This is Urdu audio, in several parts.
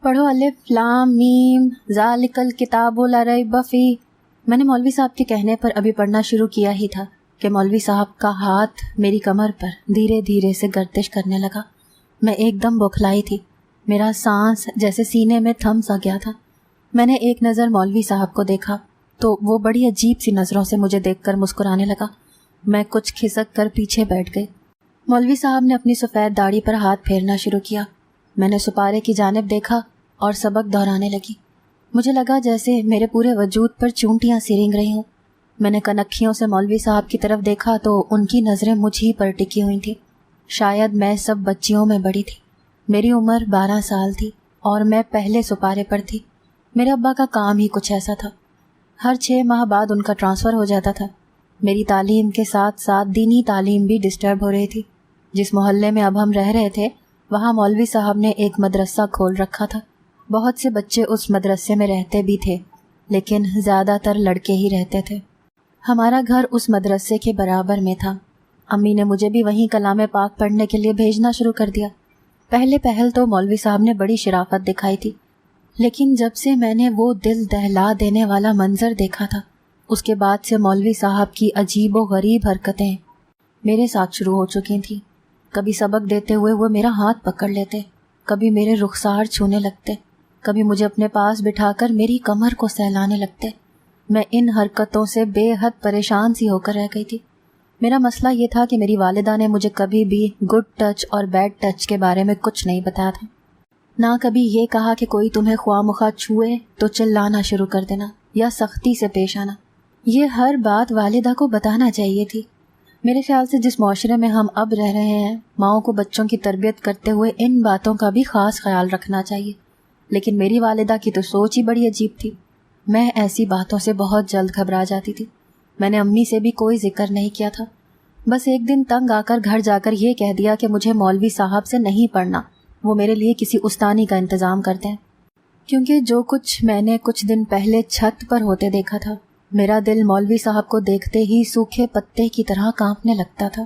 پڑھو الف لام میم ذالکل کتاب لا ریب فیہ۔ میں نے مولوی صاحب کے کہنے پر ابھی پڑھنا شروع کیا ہی تھا کہ مولوی صاحب کا ہاتھ میری کمر پر دھیرے دھیرے سے گردش کرنے لگا۔ میں ایک دم بوکھلائی تھی، میرا سانس جیسے سینے میں تھم سا گیا تھا۔ میں نے ایک نظر مولوی صاحب کو دیکھا تو وہ بڑی عجیب سی نظروں سے مجھے دیکھ کر مسکرانے لگا۔ میں کچھ کھسک کر پیچھے بیٹھ گئی۔ مولوی صاحب نے اپنی سفید داڑھی پر ہاتھ پھیرنا شروع کیا۔ میں نے سپارے کی جانب دیکھا اور سبق دہرانے لگی۔ مجھے لگا جیسے میرے پورے وجود پر چونٹیاں سی رینگ رہی ہوں۔ میں نے کنکھیوں سے مولوی صاحب کی طرف دیکھا تو ان کی نظریں مجھ ہی پر ٹکی ہوئی تھیں۔ شاید میں سب بچیوں میں بڑی تھی۔ میری عمر 12 سال تھی اور میں پہلے سپارے پر تھی۔ میرے ابا کا کام ہی کچھ ایسا تھا، ہر 6 ماہ بعد ان کا ٹرانسفر ہو جاتا تھا۔ میری تعلیم کے ساتھ ساتھ دینی تعلیم بھی ڈسٹرب ہو رہی تھی۔ جس محلے میں اب ہم رہ رہے تھے وہاں مولوی صاحب نے ایک مدرسہ کھول رکھا تھا۔ بہت سے بچے اس مدرسے میں رہتے بھی تھے لیکن زیادہ تر لڑکے ہی رہتے تھے۔ ہمارا گھر اس مدرسے کے برابر میں تھا۔ امی نے مجھے بھی وہیں کلام پاک پڑھنے کے لیے بھیجنا شروع کر دیا۔ پہلے پہل تو مولوی صاحب نے بڑی شرافت دکھائی تھی، لیکن جب سے میں نے وہ دل دہلا دینے والا منظر دیکھا تھا اس کے بعد سے مولوی صاحب کی عجیب و غریب حرکتیں میرے ساتھ شروع ہو چکی تھیں۔ کبھی سبق دیتے ہوئے وہ میرا ہاتھ پکڑ لیتے، کبھی میرے رخسار چھونے لگتے، کبھی مجھے اپنے پاس بٹھا کر میری کمر کو سہلانے لگتے۔ میں ان حرکتوں سے بے حد پریشان سی ہو کر رہ گئی تھی۔ میرا مسئلہ یہ تھا کہ میری والدہ نے مجھے کبھی بھی گڈ ٹچ اور بیڈ ٹچ کے بارے میں کچھ نہیں بتایا تھا۔ نہ کبھی یہ کہا کہ کوئی تمہیں خواہ مخواہ چھوئے تو چلانا شروع کر دینا یا سختی سے پیش آنا۔ یہ ہر بات والدہ کو بتانا چاہیے تھی۔ میرے خیال سے جس معاشرے میں ہم اب رہ رہے ہیں ماؤں کو بچوں کی تربیت کرتے ہوئے ان باتوں کا بھی خاص خیال رکھنا چاہیے، لیکن میری والدہ کی تو سوچ ہی بڑی عجیب تھی۔ میں ایسی باتوں سے بہت جلد گھبرا جاتی تھی۔ میں نے امی سے بھی کوئی ذکر نہیں کیا تھا، بس ایک دن تنگ آ کر گھر جا کر یہ کہہ دیا کہ مجھے مولوی صاحب سے نہیں پڑھنا، وہ میرے لیے کسی استانی کا انتظام کرتے ہیں۔ کیونکہ جو کچھ میں نے کچھ دن پہلے چھت پر ہوتے دیکھا تھا میرا دل مولوی صاحب کو دیکھتے ہی سوکھے پتے کی طرح کانپنے لگتا تھا۔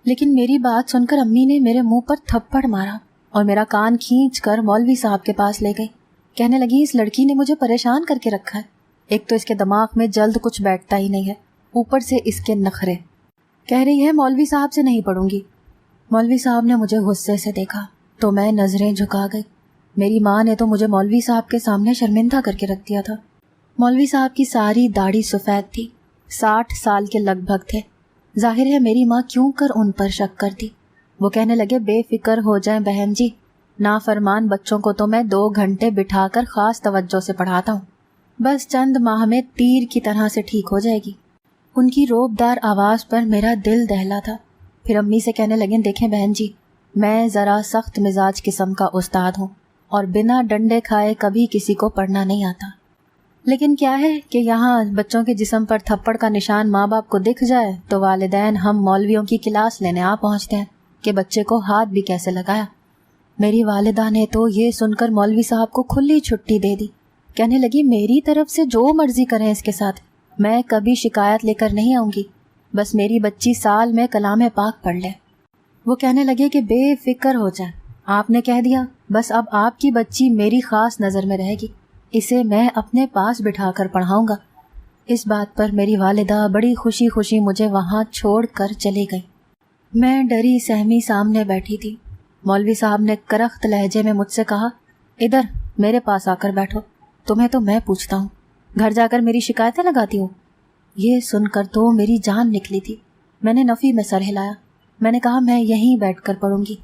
لیکن میری بات سن کر امی نے میرے منہ پر تھپڑ مارا اور میرا کان کھینچ کر مولوی صاحب کے پاس لے گئی۔ کہنے لگی اس لڑکی نے مجھے پریشان کر کے رکھا ہے، ایک تو اس کے دماغ میں جلد کچھ بیٹھتا ہی نہیں ہے، اوپر سے اس کے نخرے۔ کہہ رہی ہے مولوی صاحب سے نہیں پڑھوں گی۔ مولوی صاحب نے مجھے غصے سے دیکھا تو میں نظریں جھکا گئی۔ میری ماں نے تو مجھے مولوی صاحب کے سامنے شرمندہ کر کے رکھ دیا تھا۔ مولوی صاحب کی ساری داڑھی سفید تھی، 60 سال کے لگ بھگ تھے۔ ظاہر ہے میری ماں کیوں کر ان پر شک کرتی۔ وہ کہنے لگے بے فکر ہو جائیں بہن جی، نافرمان بچوں کو تو میں 2 گھنٹے بٹھا کر خاص توجہ سے پڑھاتا ہوں، بس چند ماہ میں تیر کی طرح سے ٹھیک ہو جائے گی۔ ان کی روبدار آواز پر میرا دل دہلا تھا۔ پھر امی سے کہنے لگے دیکھیں بہن جی، میں ذرا سخت مزاج قسم کا استاد ہوں اور بنا ڈنڈے کھائے کبھی کسی کو پڑھنا نہیں آتا، لیکن کیا ہے کہ یہاں بچوں کے جسم پر تھپڑ کا نشان ماں باپ کو دکھ جائے تو والدین ہم مولویوں کی کلاس لینے آ پہنچتے ہیں کہ بچے کو ہاتھ بھی کیسے لگایا۔ میری والدہ نے تو یہ سن کر مولوی صاحب کو کھلی چھٹی دے دی۔ کہنے لگی میری طرف سے جو مرضی کریں اس کے ساتھ، میں کبھی شکایت لے کر نہیں آؤں گی، بس میری بچی سال میں کلام پاک پڑھ لے۔ وہ کہنے لگے کہ بے فکر ہو جائیں، آپ نے کہہ دیا، بس اب آپ کی بچی میری خاص نظر میں رہے گی، اسے میں اپنے پاس بٹھا کر پڑھاؤں گا۔ اس بات پر میری والدہ بڑی خوشی خوشی مجھے وہاں چھوڑ کر چلی گئی۔ میں ڈری سہمی سامنے بیٹھی تھی۔ مولوی صاحب نے کرخت لہجے میں مجھ سے کہا ادھر میرے پاس آ کر بیٹھو، تمہیں تو میں پوچھتا ہوں، گھر جا کر میری شکایتیں لگاتی ہوں۔ یہ سن کر تو میری جان نکلی تھی۔ میں نے نفی میں سر ہلایا۔ میں نے کہا میں یہیں بیٹھ کر پڑھوں گی۔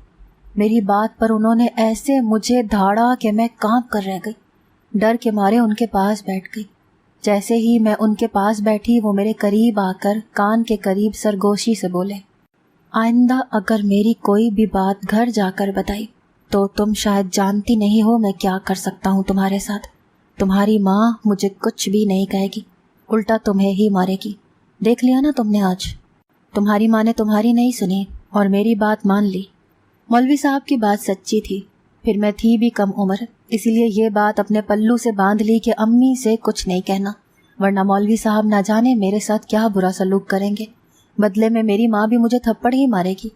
میری بات پر انہوں نے ایسے مجھے دھاڑا کہ میں کانپ کر رہ گئی۔ ڈر کے مارے ان کے پاس بیٹھ گئی۔ جیسے ہی میں ان کے پاس بیٹھی وہ میرے قریب آ کر کان کے قریب سرگوشی سے بولے آئندہ اگر میری کوئی بھی بات گھر جا کر بتائی تو تم شاید جانتی نہیں ہو میں کیا کر سکتا ہوں تمہارے ساتھ۔ تمہاری ماں مجھے کچھ بھی نہیں کہے گی، الٹا تمہیں ہی مارے گی۔ دیکھ لیا نا تم نے آج، تمہاری ماں نے تمہاری نہیں سنی اور میری بات مان لی۔ مولوی صاحب کی بات سچی تھی، پھر میں تھی بھی کم عمر، اسی لیے یہ بات اپنے پلو سے باندھ لی کہ امی سے کچھ نہیں کہنا، ورنہ مولوی صاحب نہ جانے میرے ساتھ کیا برا سلوک کریں گے۔ بدلے میں میری ماں بھی مجھے تھپڑ ہی مارے گی۔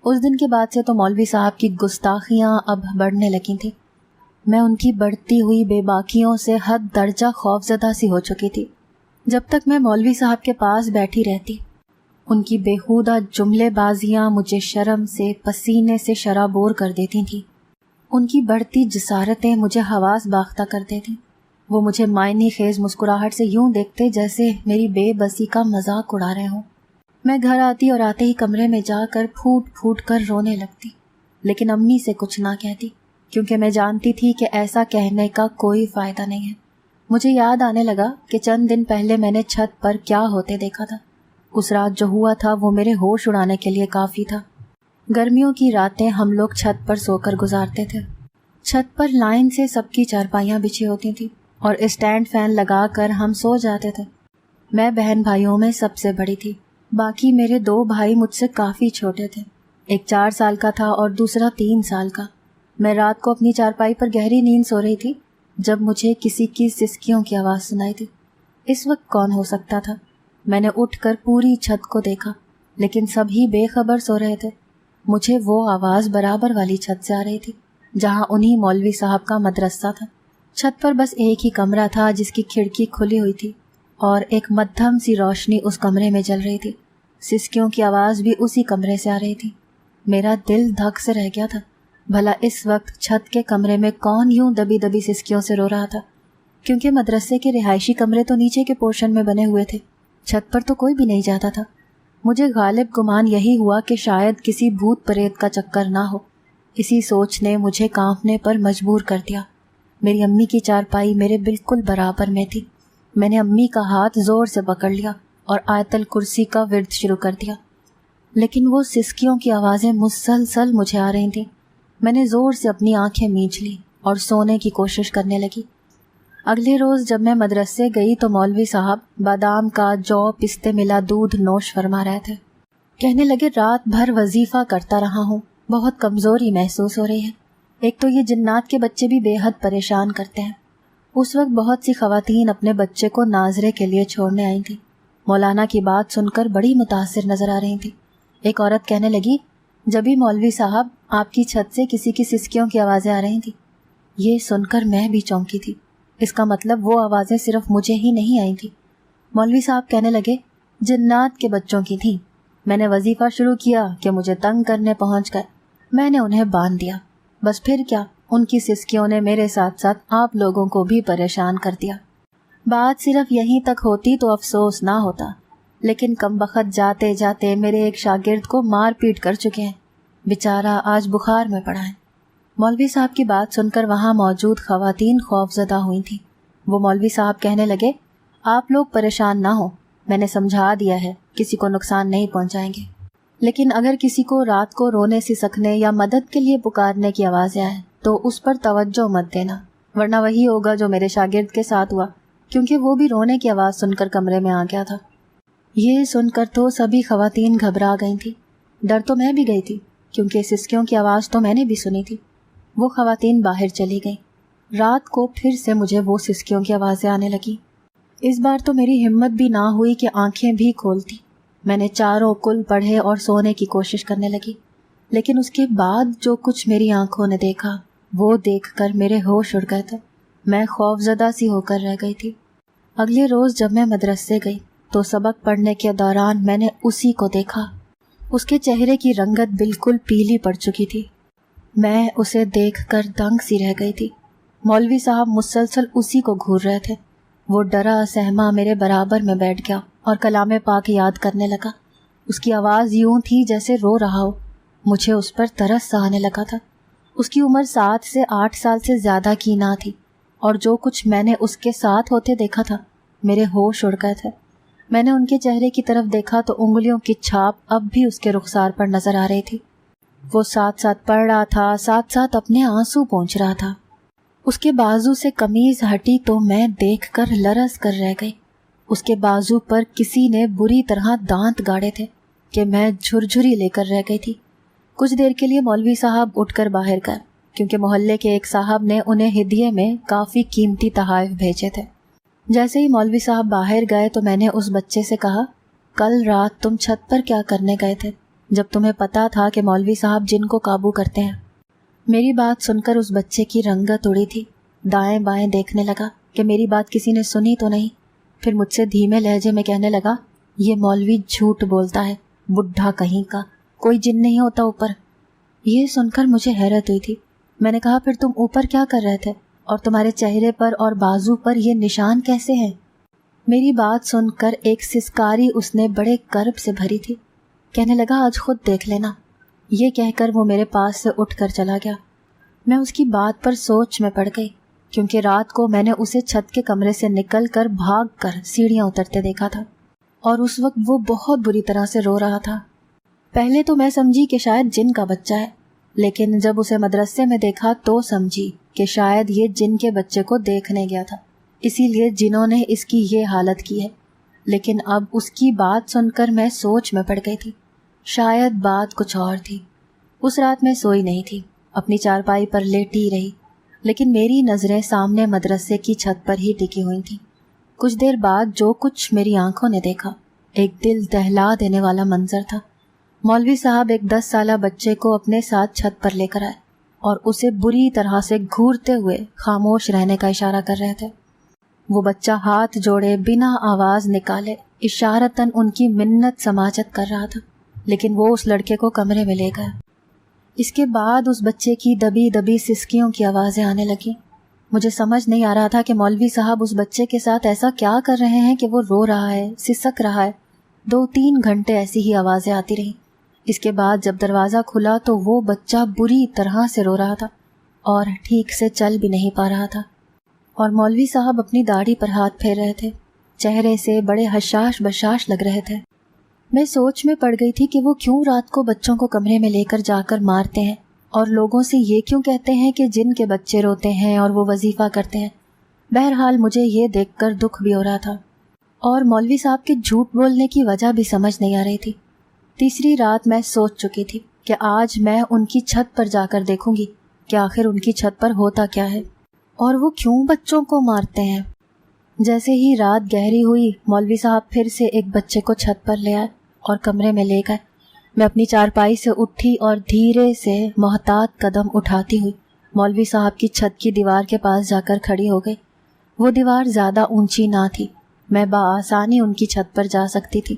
اس دن کے بعد سے تو مولوی صاحب کی گستاخیاں اب بڑھنے لگی تھیں۔ میں ان کی بڑھتی ہوئی بے باکیوں سے حد درجہ خوفزدہ سی ہو چکی تھی۔ جب تک میں مولوی صاحب کے پاس بیٹھی رہتی، ان کی بےہودہ جملے بازیاں مجھے شرم سے پسینے سے شرابور کر دیتی تھیں۔ ان کی بڑھتی جسارتیں مجھے حواس باختہ کر دیتی۔ وہ مجھے معنی خیز مسکراہٹ سے یوں دیکھتے جیسے میری بے بسی کا مذاق اڑا رہے ہوں۔ میں گھر آتی اور آتے ہی کمرے میں جا کر پھوٹ پھوٹ کر رونے لگتی، لیکن امی سے کچھ نہ کہتی، کیونکہ میں جانتی تھی کہ ایسا کہنے کا کوئی فائدہ نہیں ہے۔ مجھے یاد آنے لگا کہ چند دن پہلے میں نے چھت پر کیا ہوتے دیکھا تھا۔ اس رات جو ہوا تھا وہ میرے ہوش اڑانے کے لیے کافی تھا۔ گرمیوں کی راتیں ہم لوگ چھت پر سو کر گزارتے تھے۔ چھت پر لائن سے سب کی چارپائیاں بچھی ہوتی تھیں اور اسٹینڈ فین لگا کر ہم سو جاتے تھے۔ میں بہن بھائیوں میں سب سے بڑی تھی، باقی میرے 2 بھائی مجھ سے کافی چھوٹے تھے۔ ایک 4 سال کا تھا اور دوسرا 3 سال کا۔ میں رات کو اپنی چارپائی پر گہری نیند سو رہی تھی جب مجھے کسی کی سسکیوں کی آواز سنائی تھی۔ اس وقت کون ہو سکتا تھا؟ میں نے اٹھ کر پوری چھت کو دیکھا، لیکن سبھی بے خبر سو رہے تھے۔ مجھے وہ آواز برابر والی چھت سے آ رہی تھی جہاں انہی مولوی صاحب کا مدرسہ تھا۔ چھت پر بس ایک ہی کمرہ تھا جس کی کھڑکی کھلی ہوئی تھی اور ایک مدھم سی روشنی اس کمرے میں جل رہی تھی۔ سسکیوں کی آواز بھی اسی کمرے سے آ رہی تھی۔ میرا دل دھک سے رہ گیا تھا، بھلا اس وقت چھت کے کمرے میں کون یوں دبی دبی سسکیوں سے رو رہا تھا، کیونکہ مدرسے کے رہائشی کمرے تو نیچے کے پورشن میں بنے ہوئے تھے، چھت پر تو کوئی بھی نہیں جاتا تھا۔ مجھے غالب گمان یہی ہوا کہ شاید کسی بھوت پریت کا چکر نہ ہو۔ اسی سوچ نے مجھے کانپنے پر مجبور کر دیا۔ میری امی کی چارپائی میرے بالکل برابر میں تھی۔ میں نے امی کا ہاتھ زور سے پکڑ لیا اور آیت الکرسی کا ورد شروع کر دیا، لیکن وہ سسکیوں کی آوازیں مسلسل مجھے آ رہی تھیں۔ میں نے زور سے اپنی آنکھیں مینچ لی اور سونے کی کوشش کرنے لگی۔ اگلے روز جب میں مدرسے گئی تو مولوی صاحب بادام کا جو پستے ملا دودھ نوش فرما رہے تھے۔ کہنے لگے، رات بھر وظیفہ کرتا رہا ہوں، بہت کمزوری محسوس ہو رہی ہے۔ ایک تو یہ جنات کے بچے بھی بے حد پریشان کرتے ہیں۔ اس وقت بہت سی خواتین اپنے بچے کو ناظرے کے لیے چھوڑنے آئی تھیں۔ مولانا کی بات سن کر بڑی متاثر نظر آ رہی تھی۔ ایک عورت کہنے لگی، جبھی مولوی صاحب آپ کی چھت سے کسی کی سسکیوں کی آوازیں آ رہی تھیں۔ یہ سن کر میں بھی چونکی تھی۔ اس کا مطلب وہ آوازیں صرف مجھے ہی نہیں آئی تھی۔ مولوی صاحب کہنے لگے، جنات کے بچوں کی تھیں۔ میں نے وظیفہ شروع کیا کہ مجھے تنگ کرنے پہنچ گئے۔ میں نے انہیں باندھ دیا، بس پھر کیا، ان کی سسکیوں نے میرے ساتھ ساتھ آپ لوگوں کو بھی پریشان کر دیا۔ بات صرف یہیں تک ہوتی تو افسوس نہ ہوتا، لیکن کمبخت جاتے جاتے میرے ایک شاگرد کو مار پیٹ کر چکے ہیں، بیچارہ آج بخار میں پڑا ہے۔ مولوی صاحب کی بات سن کر وہاں موجود خواتین خوفزدہ ہوئی تھیں۔ وہ مولوی صاحب کہنے لگے، آپ لوگ پریشان نہ ہوں، میں نے سمجھا دیا ہے، کسی کو نقصان نہیں پہنچائیں گے، لیکن اگر کسی کو رات کو رونے سسکنے یا مدد کے لیے پکارنے کی آوازیں آئیں تو اس پر توجہ مت دینا، ورنہ وہی ہوگا جو میرے شاگرد کے ساتھ ہوا، کیونکہ وہ بھی رونے کی آواز سن کر کمرے میں آ گیا تھا۔ یہ سن کر تو سبھی خواتین گھبرا گئی تھیں۔ ڈر تو میں بھی گئی تھی، کیونکہ سسکیوں کی آواز تو میں نے بھی سنی تھی۔ وہ خواتین باہر چلی گئیں۔ رات کو پھر سے مجھے وہ سسکیوں کی آوازیں آنے لگیں۔ اس بار تو میری ہمت بھی نہ ہوئی کہ آنکھیں بھی کھولتی۔ میں نے چاروں کل پڑھے اور سونے کی کوشش کرنے لگی، لیکن اس کے بعد جو کچھ میری آنکھوں نے دیکھا وہ دیکھ کر میرے ہوش اڑ گئے تھے۔ میں خوفزدہ سی ہو کر رہ گئی تھی۔ اگلے روز جب میں مدرسے گئی تو سبق پڑھنے کے دوران میں نے اسی کو دیکھا۔ اس کے چہرے کی رنگت بالکل پیلی پڑ چکی تھی۔ میں اسے دیکھ کر دنگ سی رہ گئی تھی۔ مولوی صاحب مسلسل اسی کو گھور رہے تھے۔ وہ ڈرا سہما میرے برابر میں بیٹھ گیا اور کلام پاک یاد کرنے لگا۔ اس کی آواز یوں تھی جیسے رو رہا ہو۔ مجھے اس پر ترس سا آنے لگا تھا۔ اس کی عمر 7 سے 8 سال سے زیادہ کی نہ تھی، اور جو کچھ میں نے اس کے ساتھ ہوتے دیکھا تھا میرے ہوش اڑ گئے تھے۔ میں نے ان کے چہرے کی طرف دیکھا تو انگلیوں کی چھاپ اب بھی اس کے رخسار پر نظر آ رہی تھی۔ وہ ساتھ ساتھ پڑھ رہا تھا، ساتھ ساتھ اپنے آنسو پونچھ رہا تھا۔ اس کے بازو سے قمیض ہٹی تو میں دیکھ کر لرز کر رہ گئی۔ اس کے بازو پر کسی نے بری طرح دانت گاڑے تھے کہ میں جھرجھری لے کر رہ گئی تھی۔ کچھ دیر کے لیے مولوی صاحب اٹھ کر باہر گئے، کیونکہ محلے کے ایک صاحب نے انہیں ہدیے میں کافی قیمتی تحائف بھیجے تھے۔ جیسے ہی مولوی صاحب باہر گئے تو میں نے اس بچے سے کہا، کل رات تم چھت پر کیا کرنے گئے تھے جب تمہیں پتا تھا کہ مولوی صاحب جن کو قابو کرتے ہیں؟ میری بات سن کر اس بچے کی رنگت اڑی تھی، دائیں بائیں دیکھنے لگا کہ میری بات کسی نے سنی تو نہیں۔ پھر مجھ سے دھیمے لہجے میں کہنے لگا، یہ مولوی جھوٹ بولتا ہے، بڈھا کہیں کا، کوئی جن نہیں ہوتا اوپر۔ یہ سن کر مجھے حیرت ہوئی تھی۔ میں نے کہا، پھر تم اوپر کیا کر رہے تھے اور تمہارے چہرے پر اور بازو پر یہ نشان کیسے ہیں؟ میری بات سن کر ایک سسکاری اس نے بڑے کرب سے بھری تھی۔ کہنے لگا، آج خود دیکھ لینا۔ یہ کہہ کر وہ میرے پاس سے اٹھ کر چلا گیا۔ میں اس کی بات پر سوچ میں پڑ گئی، کیونکہ رات کو میں نے اسے چھت کے کمرے سے نکل کر بھاگ کر سیڑھیاں اترتے دیکھا تھا، اور اس وقت وہ بہت بری طرح سے رو رہا تھا۔ پہلے تو میں سمجھی کہ شاید جن کا بچہ ہے، لیکن جب اسے مدرسے میں دیکھا تو سمجھی کہ شاید یہ جن کے بچے کو دیکھنے گیا تھا، اسی لیے جنہوں نے اس کی یہ حالت کی ہے۔ لیکن اب اس کی بات سن کر میں سوچ میں پڑ گئی تھی، شاید بات کچھ اور تھی۔ اس رات میں سوئی نہیں تھی، اپنی چارپائی پر لیٹی رہی، لیکن میری نظریں سامنے مدرسے کی چھت پر ہی ٹکی ہوئی تھیں۔ کچھ دیر بعد جو کچھ میری آنکھوں نے دیکھا، ایک دل دہلا دینے والا منظر تھا۔ مولوی صاحب ایک 10 سالہ بچے کو اپنے ساتھ چھت پر لے کر آئے اور اسے بری طرح سے گھورتے ہوئے خاموش رہنے کا اشارہ کر رہے تھے۔ وہ بچہ ہاتھ جوڑے بنا آواز نکالے اشارتاً ان کی منت سماجت کر رہا تھا، لیکن وہ اس لڑکے کو کمرے میں لے گئے۔ اس کے بعد اس بچے کی دبی دبی سسکیوں کی آوازیں آنے لگیں۔ مجھے سمجھ نہیں آ رہا تھا کہ مولوی صاحب اس بچے کے ساتھ ایسا کیا کر رہے ہیں کہ وہ رو رہا ہے، سسک رہا ہے۔ 2-3 گھنٹے ایسی ہی آوازیں آتی رہیں۔ اس کے بعد جب دروازہ کھلا تو وہ بچہ بری طرح سے رو رہا تھا اور ٹھیک سے چل بھی نہیں پا رہا تھا، اور مولوی صاحب اپنی داڑھی پر ہاتھ پھیر رہے تھے، چہرے سے بڑے حشاش بشاش لگ رہے تھے۔ میں سوچ میں پڑ گئی تھی کہ وہ کیوں رات کو بچوں کو کمرے میں لے کر جا کر مارتے ہیں، اور لوگوں سے یہ کیوں کہتے ہیں کہ جن کے بچے روتے ہیں اور وہ وظیفہ کرتے ہیں۔ بہرحال مجھے یہ دیکھ کر دکھ بھی ہو رہا تھا، اور مولوی صاحب کے جھوٹ بولنے کی وجہ بھی سمجھ نہیں آ رہی تھی۔ تیسری رات میں سوچ چکی تھی کہ آج میں ان کی چھت پر جا کر دیکھوں گی کہ آخر ان کی چھت پر ہوتا کیا ہے اور وہ کیوں بچوں کو مارتے ہیں۔ جیسے ہی رات گہری ہوئی، مولوی صاحب پھر سے ایک بچے کو چھت پر لے آئے اور کمرے میں لے گئے۔ میں اپنی چارپائی سے اٹھی اور دھیرے سے محتاط قدم اٹھاتی ہوئی مولوی صاحب کی چھت کی دیوار کے پاس جا کر کھڑی ہو گئی۔ وہ دیوار زیادہ اونچی نہ تھی، میں بآسانی ان کی چھت پر جا سکتی تھی۔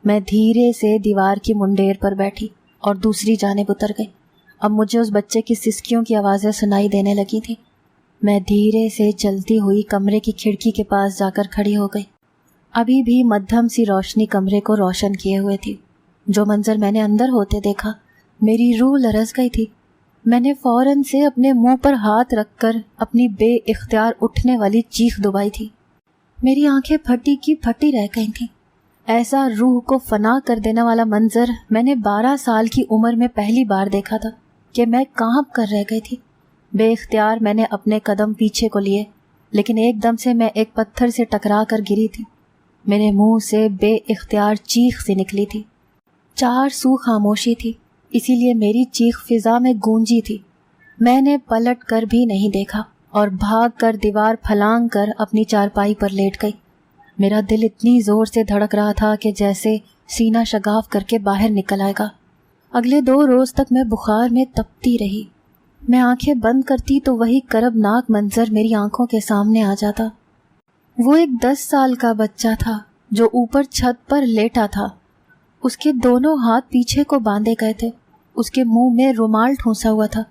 میں دھیرے سے دیوار کی منڈیر پر بیٹھی اور دوسری جانب اتر گئی۔ اب مجھے اس بچے کی سسکیوں کی آوازیں سنائی دینے لگی تھیں۔ میں دھیرے سے چلتی ہوئی کمرے کی کھڑکی کے پاس جا کر کھڑی ہو گئی۔ ابھی بھی مدھم سی روشنی کمرے کو روشن کیے ہوئے تھی۔ جو منظر میں نے اندر ہوتے دیکھا، میری روح لرز گئی تھی۔ میں نے فوراً سے اپنے منہ پر ہاتھ رکھ کر اپنی بے اختیار اٹھنے والی چیخ دبائی تھی۔ میری آنکھیں پھٹی کی پھٹی رہ گئی تھیں۔ ایسا روح کو فنا کر دینے والا منظر میں نے 12 سال کی عمر میں پہلی بار دیکھا تھا کہ میں کانپ کر رہ گئی تھی۔ بے اختیار میں نے اپنے قدم پیچھے کو لیے، لیکن ایک دم سے میں ایک پتھر سے ٹکرا کر گری تھی۔ میرے منہ سے بے اختیار چیخ سی نکلی تھی۔ 4 سو خاموشی تھی، اسی لیے میری چیخ فضا میں گونجی تھی۔ میں نے پلٹ کر بھی نہیں دیکھا اور بھاگ کر دیوار پھلانگ کر اپنی چارپائی پر لیٹ گئی۔ میرا دل اتنی زور سے دھڑک رہا تھا کہ جیسے سینہ شگاف کر کے باہر نکل آئے گا۔ اگلے 2 روز تک میں بخار میں تپتی رہی۔ میں آنکھیں بند کرتی تو وہی کربناک منظر میری آنکھوں کے سامنے آ جاتا۔ وہ ایک 10 سال کا بچہ تھا جو اوپر چھت پر لیٹا تھا۔ اس کے دونوں ہاتھ پیچھے کو باندھے گئے تھے، اس کے منہ میں رومال ٹھونسا ہوا تھا،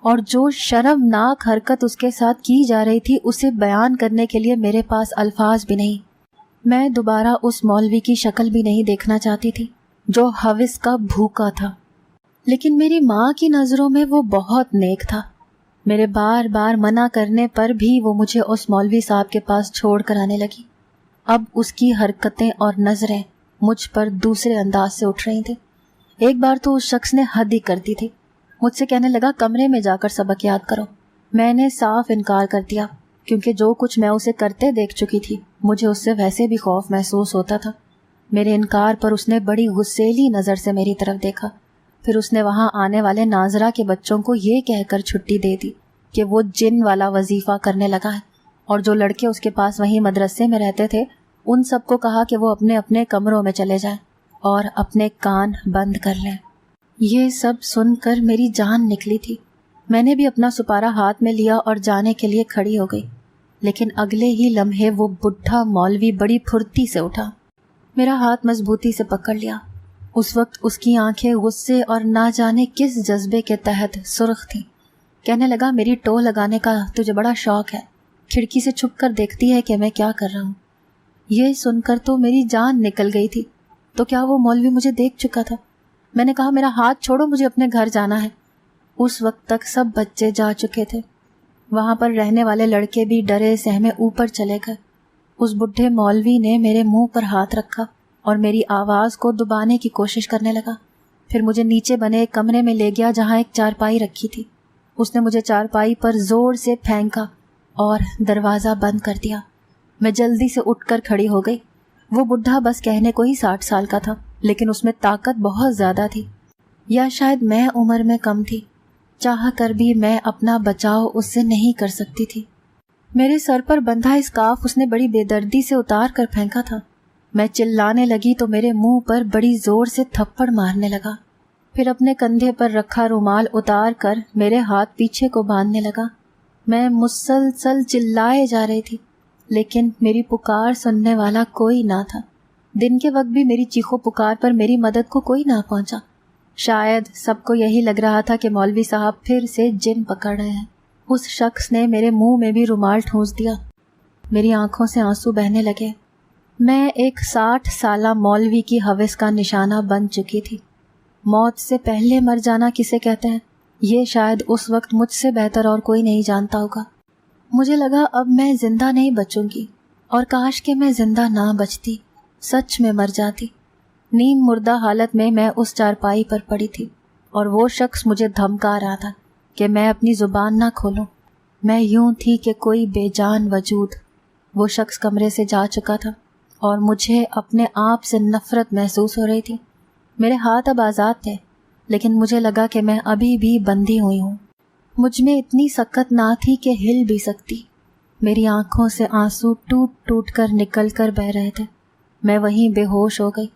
اور جو شرمناک حرکت اس کے ساتھ کی جا رہی تھی اسے بیان کرنے کے لیے میرے پاس الفاظ بھی نہیں۔ میں دوبارہ اس مولوی کی شکل بھی نہیں دیکھنا چاہتی تھی جو ہوس کا بھوکا تھا، لیکن میری ماں کی نظروں میں وہ بہت نیک تھا۔ میرے بار بار منع کرنے پر بھی وہ مجھے اس مولوی صاحب کے پاس چھوڑ کر آنے لگی۔ اب اس کی حرکتیں اور نظریں مجھ پر دوسرے انداز سے اٹھ رہی تھیں۔ ایک بار تو اس شخص نے حد ہی کر دی تھی، مجھ سے کہنے لگا کمرے میں جا کر سبق یاد کرو۔ میں نے صاف انکار کر دیا، کیونکہ جو کچھ میں اسے کرتے دیکھ چکی تھی مجھے اس سے ویسے بھی خوف محسوس ہوتا تھا۔ میرے انکار پر اس نے بڑی غصیلی نظر سے میری طرف دیکھا، پھر اس نے وہاں آنے والے ناظرہ کے بچوں کو یہ کہہ کر چھٹی دے دی کہ وہ جن والا وظیفہ کرنے لگا ہے، اور جو لڑکے اس کے پاس وہیں مدرسے میں رہتے تھے ان سب کو کہا کہ وہ اپنے اپنے کمروں میں چلے جائیں اور اپنے کان بند کر لیں۔ یہ سب سن کر میری جان نکلی تھی۔ میں نے بھی اپنا سپارہ ہاتھ میں لیا اور جانے کے لیے کھڑی ہو گئی، لیکن اگلے ہی لمحے وہ بڈھا مولوی بڑی پھرتی سے اٹھا، میرا ہاتھ مضبوطی سے پکڑ لیا۔ اس وقت اس کی آنکھیں غصے اور نہ جانے کس جذبے کے تحت سرخ تھیں۔ کہنے لگا، میری ٹو لگانے کا تجھے بڑا شوق ہے، کھڑکی سے چھپ کر دیکھتی ہے کہ میں کیا کر رہا ہوں۔ یہ سن کر تو میری جان نکل گئی تھی۔ تو کیا وہ مولوی مجھے دیکھ چکا تھا؟ میں نے کہا، میرا ہاتھ چھوڑو، مجھے اپنے گھر جانا ہے۔ اس وقت تک سب بچے جا چکے تھے، وہاں پر رہنے والے لڑکے بھی ڈرے سہمے اوپر چلے گئے۔ اس بڈھے مولوی نے میرے منہ پر ہاتھ رکھا اور میری آواز کو دبانے کی کوشش کرنے لگا۔ پھر مجھے نیچے بنے ایک کمرے میں لے گیا جہاں ایک چارپائی رکھی تھی۔ اس نے مجھے چارپائی پر زور سے پھینکا اور دروازہ بند کر دیا۔ میں جلدی سے اٹھ کر کھڑی ہو گئی۔ وہ بڈھا بس کہنے کو ہی 60 سال کا تھا، لیکن اس میں طاقت بہت زیادہ تھی، یا شاید میں عمر میں کم تھی، چاہ کر بھی میں اپنا بچاؤ اس سے نہیں کر سکتی تھی۔ میرے سر پر بندھا اسکارف اس نے بڑی بے دردی سے اتار کر پھینکا تھا۔ میں چلانے لگی تو میرے منہ پر بڑی زور سے تھپڑ مارنے لگا، پھر اپنے کندھے پر رکھا رومال اتار کر میرے ہاتھ پیچھے کو باندھنے لگا۔ میں مسلسل چلائے جا رہی تھی، لیکن میری پکار سننے والا کوئی نہ تھا۔ دن کے وقت بھی میری چیخو پکار پر میری مدد کو کوئی نہ پہنچا۔ شاید سب کو یہی لگ رہا تھا کہ مولوی صاحب پھر سے جن پکڑ رہے ہیں۔ اس شخص نے میرے منہ میں بھی رومال ٹھونس دیا۔ میری آنکھوں سے آنسو بہنے لگے۔ میں ایک 60 سالہ مولوی کی ہوس کا نشانہ بن چکی تھی۔ موت سے پہلے مر جانا کسے کہتے ہیں، یہ شاید اس وقت مجھ سے بہتر اور کوئی نہیں جانتا ہوگا۔ مجھے لگا اب میں زندہ نہیں بچوں گی، اور کاش کہ میں زندہ نہ بچتی، سچ میں مر جاتی۔ نیم مردہ حالت میں میں اس چارپائی پر پڑی تھی، اور وہ شخص مجھے دھمکا رہا تھا کہ میں اپنی زبان نہ کھولوں۔ میں یوں تھی کہ کوئی بے جان وجود۔ وہ شخص کمرے سے جا چکا تھا اور مجھے اپنے آپ سے نفرت محسوس ہو رہی تھی۔ میرے ہاتھ اب آزاد تھے، لیکن مجھے لگا کہ میں ابھی بھی بندھی ہوئی ہوں۔ مجھ میں اتنی سکت نہ تھی کہ ہل بھی سکتی۔ میری آنکھوں سے آنسو ٹوٹ ٹوٹ کر نکل کر بہہ رہے تھے۔ میں وہیں بے ہوش ہو گئی۔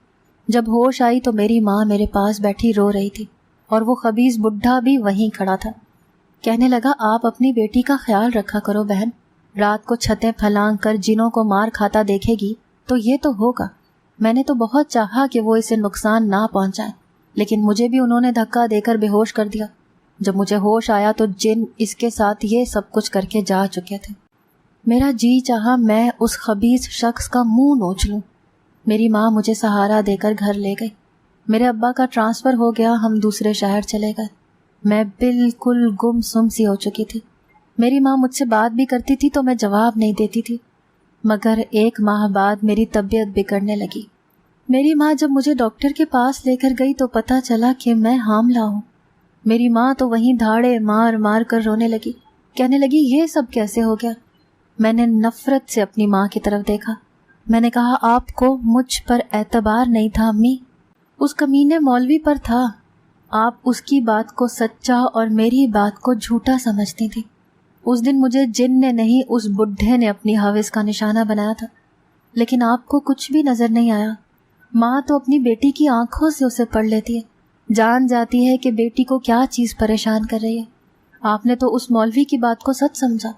جب ہوش آئی تو میری ماں میرے پاس بیٹھی رو رہی تھی، اور وہ خبیث بڈھا بھی وہیں کھڑا تھا۔ کہنے لگا، آپ اپنی بیٹی کا خیال رکھا کرو بہن، رات کو چھتیں پھلانگ کر جنوں کو مار کھاتا دیکھے گی تو یہ تو ہوگا۔ میں نے تو بہت چاہا کہ وہ اسے نقصان نہ پہنچائیں، لیکن مجھے بھی انہوں نے دھکا دے کر بے ہوش کر دیا۔ جب مجھے ہوش آیا تو جن اس کے ساتھ یہ سب کچھ کر کے جا چکے تھے۔ میرا جی چاہا میں اس خبیث شخص کا منہ نوچ لوں۔ میری ماں مجھے سہارا دے کر گھر لے گئی۔ میرے ابا کا ٹرانسفر ہو گیا، ہم دوسرے شہر چلے گئے۔ میں بالکل گم سم سی ہو چکی تھی۔ میری ماں مجھ سے بات بھی کرتی تھی تو میں جواب نہیں دیتی تھی، مگر 1 ماہ بعد میری طبیعت بگڑنے لگی۔ میری ماں جب مجھے ڈاکٹر کے پاس لے کر گئی تو پتہ چلا کہ میں حاملہ ہوں۔ میری ماں تو وہیں دھاڑے مار مار کر رونے لگی، کہنے لگی، یہ سب کیسے ہو گیا؟ میں نے نفرت سے اپنی ماں کی طرف دیکھا۔ میں نے کہا، آپ کو مجھ پر اعتبار نہیں تھا امی، اس کمینے مولوی پر تھا۔ آپ اس کی بات کو سچا اور میری بات کو جھوٹا سمجھتی تھی۔ اس دن مجھے جن نے نہیں، اس بڈھے نے اپنی ہوس کا نشانہ بنایا تھا، لیکن آپ کو کچھ بھی نظر نہیں آیا۔ ماں تو اپنی بیٹی کی آنکھوں سے اسے پڑھ لیتی ہے، جان جاتی ہے کہ بیٹی کو کیا چیز پریشان کر رہی ہے۔ آپ نے تو اس مولوی کی بات کو سچ سمجھا۔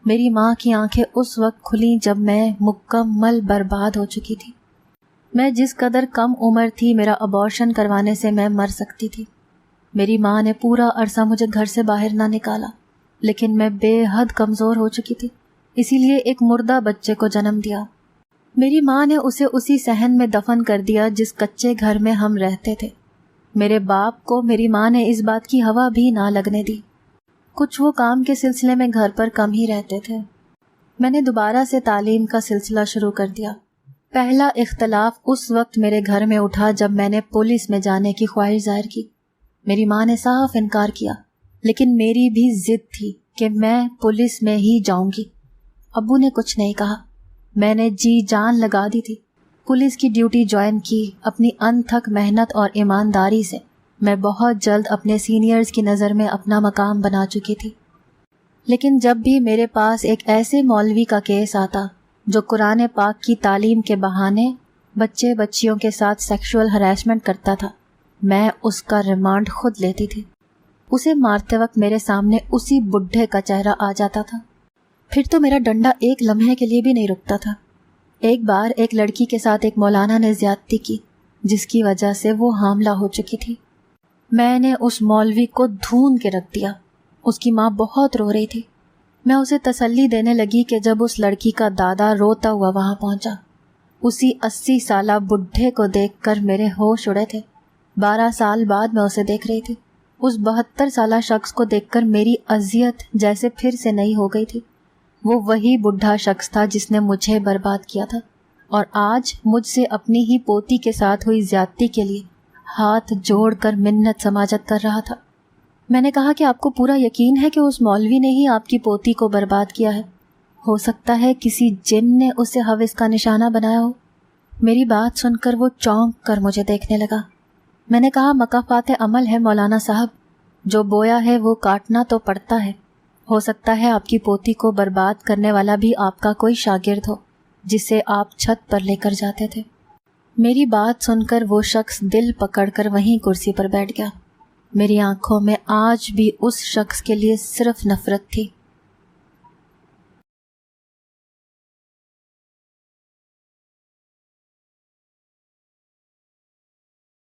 میری ماں کی آنکھیں اس وقت کھلیں جب میں مکمل برباد ہو چکی تھی۔ میں جس قدر کم عمر تھی، میرا ابارشن کروانے سے میں مر سکتی تھی۔ میری ماں نے پورا عرصہ مجھے گھر سے باہر نہ نکالا، لیکن میں بے حد کمزور ہو چکی تھی، اسی لیے ایک مردہ بچے کو جنم دیا۔ میری ماں نے اسے اسی صحن میں دفن کر دیا جس کچے گھر میں ہم رہتے تھے۔ میرے باپ کو میری ماں نے اس بات کی ہوا بھی نہ لگنے دی۔ کچھ وہ کام کے سلسلے میں گھر پر کم ہی رہتے تھے۔ میں نے دوبارہ سے تعلیم کا سلسلہ شروع کر دیا۔ پہلا اختلاف اس وقت میرے گھر میں اٹھا جب میں نے پولیس میں جانے کی خواہش ظاہر کی۔ میری ماں نے صاف انکار کیا، لیکن میری بھی ضد تھی کہ میں پولیس میں ہی جاؤں گی۔ ابو نے کچھ نہیں کہا۔ میں نے جی جان لگا دی تھی، پولیس کی ڈیوٹی جوائن کی۔ اپنی انتھک محنت اور ایمانداری سے میں بہت جلد اپنے سینئرز کی نظر میں اپنا مقام بنا چکی تھی۔ لیکن جب بھی میرے پاس ایک ایسے مولوی کا کیس آتا جو قرآن پاک کی تعلیم کے بہانے بچے بچیوں کے ساتھ سیکشول ہراسمنٹ کرتا تھا، میں اس کا ریمانڈ خود لیتی تھی۔ اسے مارتے وقت میرے سامنے اسی بڈھے کا چہرہ آ جاتا تھا۔ پھر تو میرا ڈنڈا ایک لمحے کے لیے بھی نہیں رکتا تھا۔ ایک بار ایک لڑکی کے ساتھ ایک مولانا نے زیادتی کی، جس کی وجہ سے وہ حاملہ ہو چکی تھی۔ میں نے اس مولوی کو ڈھونڈ کے رکھ دیا۔ اس کی ماں بہت رو رہی تھی۔ میں اسے تسلی دینے لگی کہ جب اس لڑکی کا دادا روتا ہوا وہاں پہنچا، اسی 80 سالہ بڈھے کو دیکھ کر میرے ہوش اڑے تھے۔ 12 سال بعد میں اسے دیکھ رہی تھی۔ اس 72 سالہ شخص کو دیکھ کر میری اذیت جیسے پھر سے نئی ہو گئی تھی۔ وہ وہی بڈھا شخص تھا جس نے مجھے برباد کیا تھا، اور آج مجھ سے اپنی ہی پوتی کے ساتھ ہوئی زیادتی کے لیے ہاتھ جوڑ کر منت سماجت کر رہا تھا۔ میں نے کہا کہ آپ کو پورا یقین ہے کہ اس مولوی نے ہی آپ کی پوتی کو برباد کیا ہے؟ ہو سکتا ہے کسی جن نے اسے ہوس کا نشانہ بنایا ہو۔ میری بات سن کر وہ چونک کر مجھے دیکھنے لگا۔ میں نے کہا مکافات عمل ہے مولانا صاحب، جو بویا ہے وہ کاٹنا تو پڑتا ہے۔ ہو سکتا ہے آپ کی پوتی کو برباد کرنے والا بھی آپ کا کوئی شاگرد ہو جسے آپ چھت پر لے کر جاتے تھے۔ میری بات سن کر وہ شخص دل پکڑ کر وہیں کرسی پر بیٹھ گیا۔ میری آنکھوں میں آج بھی اس شخص کے لیے صرف نفرت تھی۔